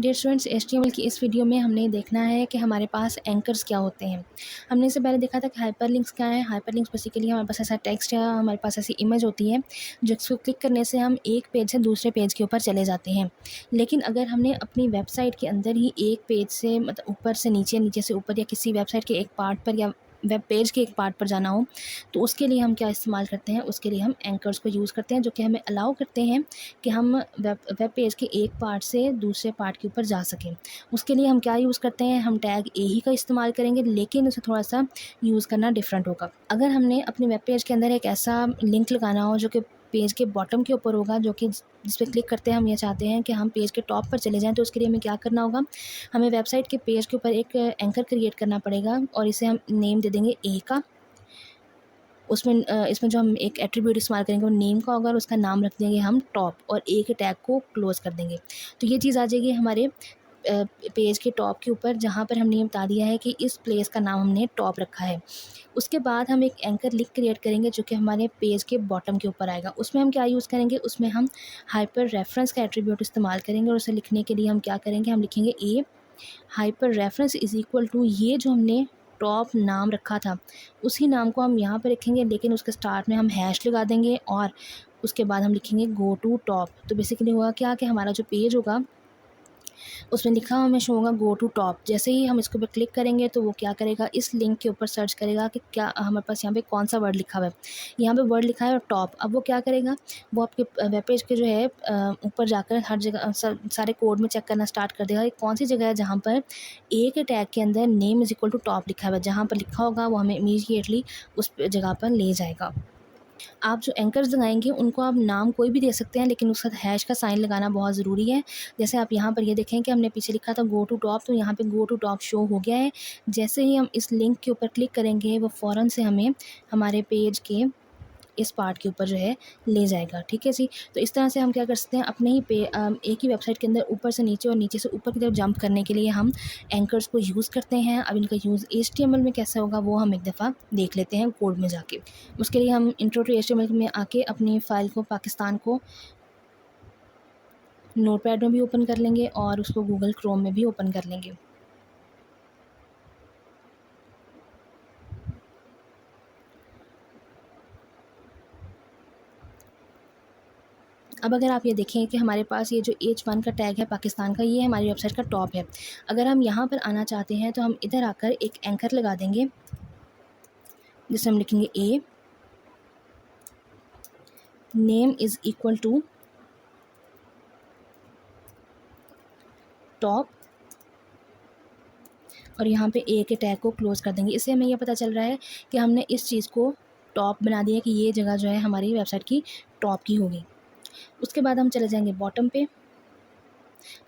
Dear students, HTML की इस video में हमने देखना है कि हमारे पास एंकर्स क्या होते हैं। हमने इससे पहले देखा था कि हाइपरलिंक्स क्या है। हाइपरलिंक्स बेसिकली हमारे पास ऐसा टेक्स्ट या हमारे पास ऐसी इमेज होती है जिसको क्लिक करने से हम एक पेज से दूसरे पेज के ऊपर चले जाते हैं। लेकिन अगर हमने अपनी वेबसाइट के अंदर ही एक पेज से मतलब ऊपर से नीचे, नीचे से ऊपर या किसी वेबसाइट के एक पार्ट पर या वेब पेज के एक पार्ट पर जाना हो, तो उसके लिए हम क्या इस्तेमाल करते हैं, उसके लिए हम एंकर्स को यूज़ करते हैं, जो कि हमें अलाउ करते हैं कि हम वेब पेज के एक पार्ट से दूसरे पार्ट के ऊपर जा सकें। उसके लिए हम क्या यूज़ करते हैं, हम टैग ए ही का इस्तेमाल करेंगे, लेकिन उसे थोड़ा सा यूज़ करना डिफरेंट होगा। अगर हमने अपने वेब पेज के अंदर एक ऐसा लिंक लगाना हो जो कि पेज के बॉटम के ऊपर होगा, जो कि जिस पे क्लिक करते हैं हम ये चाहते हैं कि हम पेज के टॉप पर चले जाएं, तो उसके लिए हमें क्या करना होगा, हमें वेबसाइट के पेज के ऊपर एक एंकर क्रिएट करना पड़ेगा और इसे हम नेम दे देंगे ए का। उसमें इसमें जो हम एक एट्रीब्यूट इस्तेमाल करेंगे वो नेम का होगा और उसका नाम रख देंगे हम टॉप और ए के टैग को क्लोज़ कर देंगे। तो ये चीज़ आ जाएगी हमारे पेज के टॉप के ऊपर, जहाँ पर हमने ये बता दिया है कि इस प्लेस का नाम हमने टॉप रखा है। उसके बाद हम एक एंकर लिंक क्रिएट करेंगे जो कि हमारे पेज के बॉटम के ऊपर आएगा। उसमें हम क्या यूज़ करेंगे, उसमें हम हाइपर रेफरेंस का एट्रीब्यूट इस्तेमाल करेंगे और उसे लिखने के लिए हम क्या करेंगे, हम लिखेंगे A hyper reference is equal to ये जो हमने टॉप नाम रखा था उसी नाम को हम यहाँ पर लिखेंगे, लेकिन उसके स्टार्ट में हम हैश लगा देंगे और उसके बाद हम लिखेंगे गो टू टॉप। तो बेसिकली होगा क्या कि हमारा जो पेज होगा उसमें लिखा हमें शो होगा गो टू टॉप। जैसे ही हम इसके ऊपर क्लिक करेंगे तो वो क्या करेगा, इस लिंक के ऊपर सर्च करेगा कि क्या हमारे पास यहाँ पे कौन सा वर्ड लिखा हुआ है। यहाँ पे वर्ड लिखा है और टॉप। अब वो क्या करेगा, वो आपके वेब पेज के जो है ऊपर जाकर हर जगह सारे कोड में चेक करना स्टार्ट कर देगा कि कौन सी जगह है जहाँ पर ए के टैग के अंदर name is equal to top लिखा हुआ है। जहाँ पर लिखा होगा वो हमें इमीडिएटली उस जगह पर ले जाएगा। आप जो एंकर्स लगाएंगे उनको आप नाम कोई भी दे सकते हैं, लेकिन उसके साथ हैश का साइन लगाना बहुत ज़रूरी है। जैसे आप यहाँ पर ये देखें कि हमने पीछे लिखा था गो टू टॉप, तो यहाँ पे गो टू टॉप शो हो गया है। जैसे ही हम इस लिंक के ऊपर क्लिक करेंगे वो फ़ौरन से हमें हमारे पेज के इस पार्ट के ऊपर जो है ले जाएगा। ठीक है जी। तो इस तरह से हम क्या कर सकते हैं, अपने ही एक ही वेबसाइट के अंदर ऊपर से नीचे और नीचे से ऊपर की तरफ जंप करने के लिए हम एंकर्स को यूज़ करते हैं। अब इनका यूज़ HTML में कैसे होगा वो हम एक दफ़ा देख लेते हैं कोड में जाके। उसके लिए हम इंट्रो टू HTML में आके अपनी फ़ाइल को पाकिस्तान को नोटपैड में भी ओपन कर लेंगे और उसको गूगल क्रोम में भी ओपन कर लेंगे। अब अगर आप ये देखें कि हमारे पास ये जो H1 का टैग है पाकिस्तान का, ये हमारी वेबसाइट का टॉप है। अगर हम यहाँ पर आना चाहते हैं तो हम इधर आकर एक एंकर लगा देंगे जिसमें हम लिखेंगे A name is equal to top और यहाँ पे ए के टैग को क्लोज़ कर देंगे। इससे हमें यह पता चल रहा है कि हमने इस चीज़ को टॉप बना दिया कि ये जगह जो है हमारी वेबसाइट की टॉप की होगी। उसके बाद हम चले जाएंगे बॉटम पे,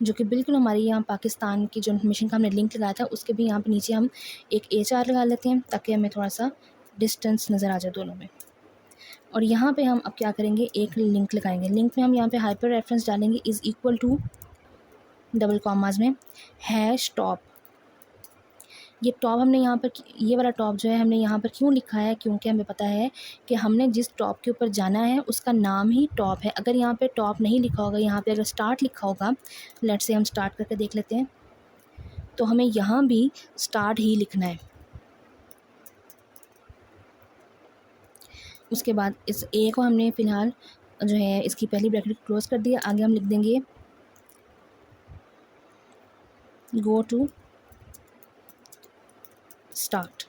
जो कि बिल्कुल हमारी यहाँ पाकिस्तान की जो इन्फॉर्मेशन का हमने लिंक लगाया था उसके भी यहाँ पे नीचे हम एक HR लगा लेते हैं ताकि हमें थोड़ा सा डिस्टेंस नज़र आ जाए दोनों में। और यहाँ पे हम अब क्या करेंगे, एक लिंक लगाएंगे। लिंक में हम यहाँ पे हाइपर रेफरेंस डालेंगे is equal to double commas में हैश टॉप। ये टॉप हमने यहाँ पर, ये वाला टॉप जो है हमने यहाँ पर क्यों लिखा है, क्योंकि हमें पता है कि हमने जिस टॉप के ऊपर जाना है उसका नाम ही टॉप है। अगर यहाँ पे टॉप नहीं लिखा होगा, यहाँ पे अगर स्टार्ट लिखा होगा, लेट से हम स्टार्ट करके देख लेते हैं, तो हमें यहाँ भी स्टार्ट ही लिखना है। उसके बाद इस ए को हमने फ़िलहाल जो है इसकी पहली ब्रैकेट क्लोज़ कर दिया। आगे हम लिख देंगे गो टू स्टार्ट।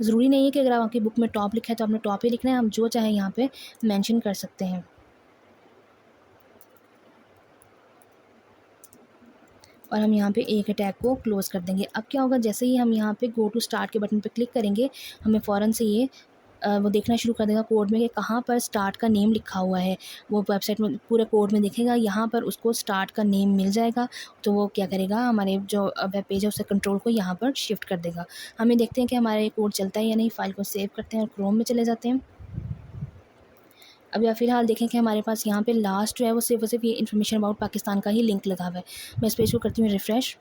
ज़रूरी नहीं है कि अगर आपकी बुक में टॉप लिखा है तो आपने टॉप ही लिखना है, हम जो चाहे यहाँ पे मेंशन कर सकते हैं। और हम यहाँ पे ए के टैग को क्लोज़ कर देंगे। अब क्या होगा, जैसे ही हम यहाँ पे गो टू स्टार्ट के बटन पे क्लिक करेंगे हमें फ़ौरन से ये वो देखना शुरू कर देगा कोड में कि कहाँ पर स्टार्ट का नेम लिखा हुआ है। वो वेबसाइट में पूरे कोड में दिखेगा, यहाँ पर उसको स्टार्ट का नेम मिल जाएगा। तो वो क्या करेगा, हमारे जो वेब पेज है उससे कंट्रोल को यहाँ पर शिफ्ट कर देगा। हमें देखते हैं कि हमारा ये कोड चलता है या नहीं। फ़ाइल को सेव करते हैं और क्रोम में चले जाते हैं। अब या फ़िलहाल देखें कि हमारे पास यहाँ पे लास्ट जो है वो सिर्फ ये इन्फॉर्मेशन अबाउट पाकिस्तान का ही लिंक लगा हुआ है। मैं इस पेज को करती हूँ रिफ़्रेश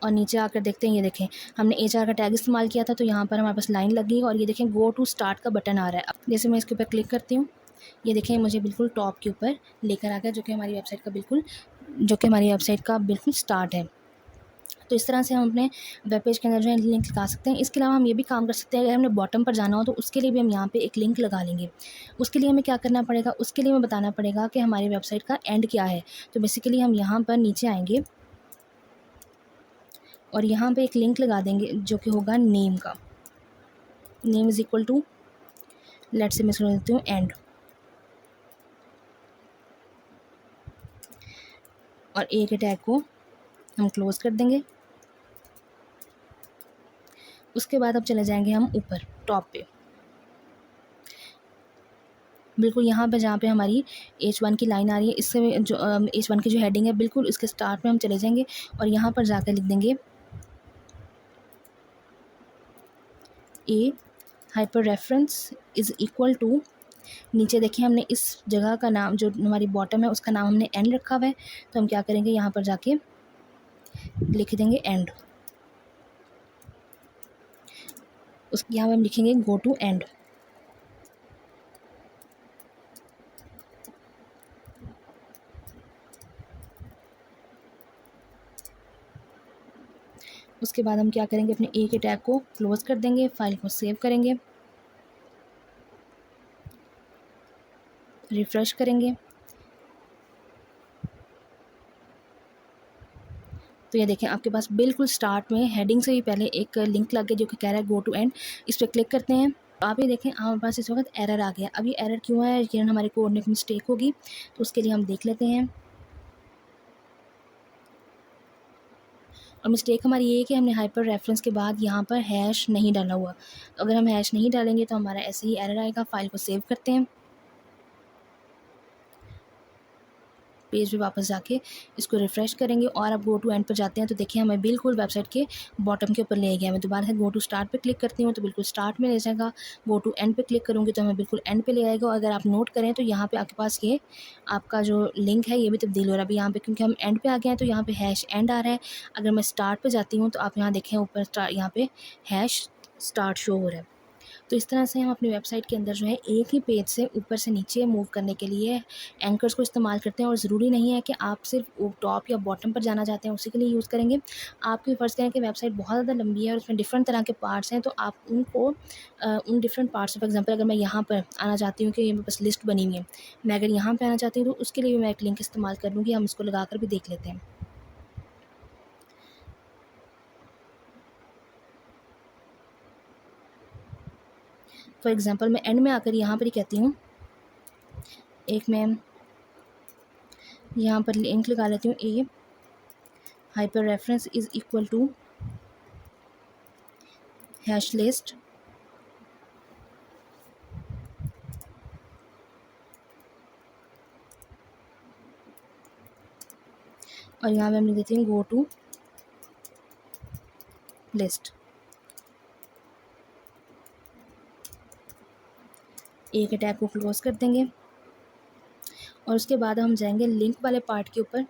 और नीचे आकर देखते हैं, ये देखें हमने HR का टैग इस्तेमाल किया था तो यहाँ पर हमारे पास लाइन लगी और ये देखें गो टू स्टार्ट का बटन आ रहा है। अब जैसे मैं इसके ऊपर क्लिक करती हूँ ये देखें मुझे बिल्कुल टॉप के ऊपर लेकर आ गया, जो कि हमारी वेबसाइट का बिल्कुल स्टार्ट है। तो इस तरह से हम अपने वेब पेज के अंदर जो है लिंक लगा सकते हैं। इसके अलावा हम ये भी काम कर सकते हैं, अगर हमने बॉटम पर जाना हो तो उसके लिए भी हम यहाँ पे एक लिंक लगा लेंगे। उसके लिए हमें क्या करना पड़ेगा, उसके लिए हमें बताना पड़ेगा कि हमारी वेबसाइट का एंड क्या है। तो बेसिकली हम यहाँ पर नीचे आएंगे और यहाँ पे एक लिंक लगा देंगे जो कि होगा नेम का। Name is equal to, let's say मैं इसको देती हूँ एंड, और ए के टैग को हम क्लोज कर देंगे। उसके बाद अब चले जाएंगे हम ऊपर टॉप पे, बिल्कुल यहाँ पे जहाँ पे हमारी H1 की लाइन आ रही है, इससे जो H1 की जो हेडिंग है बिल्कुल इसके स्टार्ट में हम चले जाएंगे और यहाँ पर जाकर लिख देंगे A hyper reference is equal to, नीचे देखिए हमने इस जगह का नाम जो हमारी बॉटम है उसका नाम हमने एंड रखा हुआ है, तो हम क्या करेंगे यहाँ पर जाके लिख देंगे एंड। उस यहाँ पर हम लिखेंगे गो टू एंड। उसके बाद हम क्या करेंगे, अपने ए के टैग को क्लोज कर देंगे, फाइल को सेव करेंगे, रिफ़्रेश करेंगे। तो ये देखें आपके पास बिल्कुल स्टार्ट में हेडिंग से ही पहले एक लिंक लग गया जो कि कह रहा है गो टू एंड। इस पर क्लिक करते हैं तो आप ये देखें हमारे पास इस वक्त एरर आ गया। अब ये एरर क्यों है, यकीनन हमारे कोड में मिस्टेक होगी, तो उसके लिए हम देख लेते हैं। और मिस्टेक हमारी ये है कि हमने हाइपर रेफरेंस के बाद यहाँ पर हैश नहीं डाला हुआ। अगर हम हैश नहीं डालेंगे तो हमारा ऐसे ही एरर आएगा। फाइल को सेव करते हैं, पेज पे वापस जाके इसको रिफ़्रेश करेंगे और अब गो टू एंड पर जाते हैं तो देखिए हमें बिल्कुल वेबसाइट के बॉटम के ऊपर ले गया। मैं दोबारा से गो टू स्टार्ट पे क्लिक करती हूँ तो बिल्कुल स्टार्ट में ले जाएगा। गो टू एंड पे क्लिक करूँगी तो हमें बिल्कुल एंड पे ले आएगा। और अगर आप नोट करें तो यहाँ पे आपके पास ये आपका जो लिंक है ये भी तब्दील हो रहा है अभी यहाँ पे, क्योंकि हम एंड पे आ गए हैं तो यहाँ पे हैश एंड आ रहा है। अगर मैं स्टार्ट पे जाती हूँ तो आप यहाँ देखें ऊपर यहाँ पे हैश स्टार्ट शो हो रहा है। तो इस तरह से हम अपनी वेबसाइट के अंदर जो है एक ही पेज से ऊपर से नीचे मूव करने के लिए एंकर्स को इस्तेमाल करते हैं। और ज़रूरी नहीं है कि आप सिर्फ टॉप या बॉटम पर जाना चाहते हैं उसी के लिए यूज़ करेंगे। आपकी फ़र्ज़ करें कि वेबसाइट बहुत ज़्यादा लंबी है और उसमें डिफरेंट तरह के पार्ट्स हैं, तो आप उनको उन डिफरेंट पार्ट्स फॉर एग्जाम्पल अगर मैं यहाँ पर आना चाहती हूँ कि ये मेरे पास लिस्ट बनी हुई है, मैं अगर यहाँ पर आना चाहती हूँ तो उसके लिए भी मैं एक लिंक इस्तेमाल कर लूँगी। हम इसको लगा कर भी देख लेते हैं। फॉर एग्ज़ाम्पल मैं एंड में आकर यहाँ पर ही कहती हूँ, एक मैं यहाँ पर लिंक लगा लेती हूँ A hyper reference is equal to hash list, और यहाँ पे हम लिख देते हैं गो टू लिस्ट। ए के टैग को क्लोज कर देंगे और उसके बाद हम जाएंगे लिंक वाले पार्ट के ऊपर।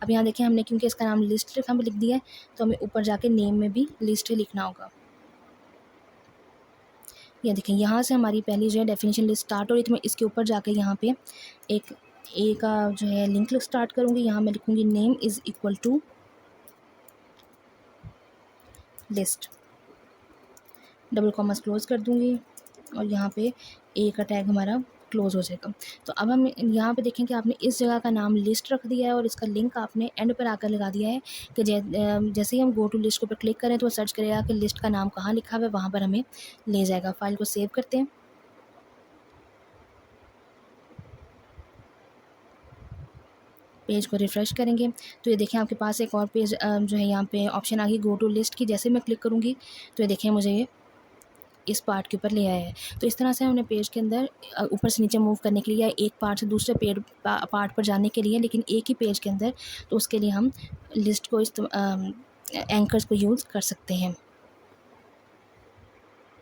अब यहाँ देखें हमने क्योंकि इसका नाम लिस्ट हमें लिख दिया है तो हमें ऊपर जाके नेम में भी लिस्ट ही लिखना होगा। ये देखें यहाँ से हमारी पहली जो है डेफिनेशन लिस्ट स्टार्ट हो रही, तो मैं इसके ऊपर जाके यहाँ पे एक ए का जो है लिंक स्टार्ट करूँगी। यहाँ मैं लिखूँगी name is equal to list, double commas close कर दूँगी और यहाँ पे ए का टैग हमारा क्लोज हो जाएगा। तो अब हम यहाँ पे देखें कि आपने इस जगह का नाम लिस्ट रख दिया है और इसका लिंक आपने एंड पर आकर लगा दिया है कि जैसे ही हम गो टू लिस्ट के ऊपर क्लिक करें तो वो सर्च करेगा कि लिस्ट का नाम कहाँ लिखा हुआ है, वहाँ पर हमें ले जाएगा। फाइल को सेव करते हैं, पेज को रिफ़्रेश करेंगे तो ये देखें आपके पास एक और पेज जो है यहाँ पे ऑप्शन आ गई गो टू लिस्ट की। जैसे मैं क्लिक करूँगी तो ये देखें मुझे ये इस पार्ट के ऊपर ले आया है। तो इस तरह से हमने पेज के अंदर ऊपर से नीचे मूव करने के लिए, एक पार्ट से दूसरे पार्ट पर जाने के लिए, लेकिन एक ही पेज के अंदर, तो उसके लिए हम लिस्ट को एंकर्स को यूज़ कर सकते हैं।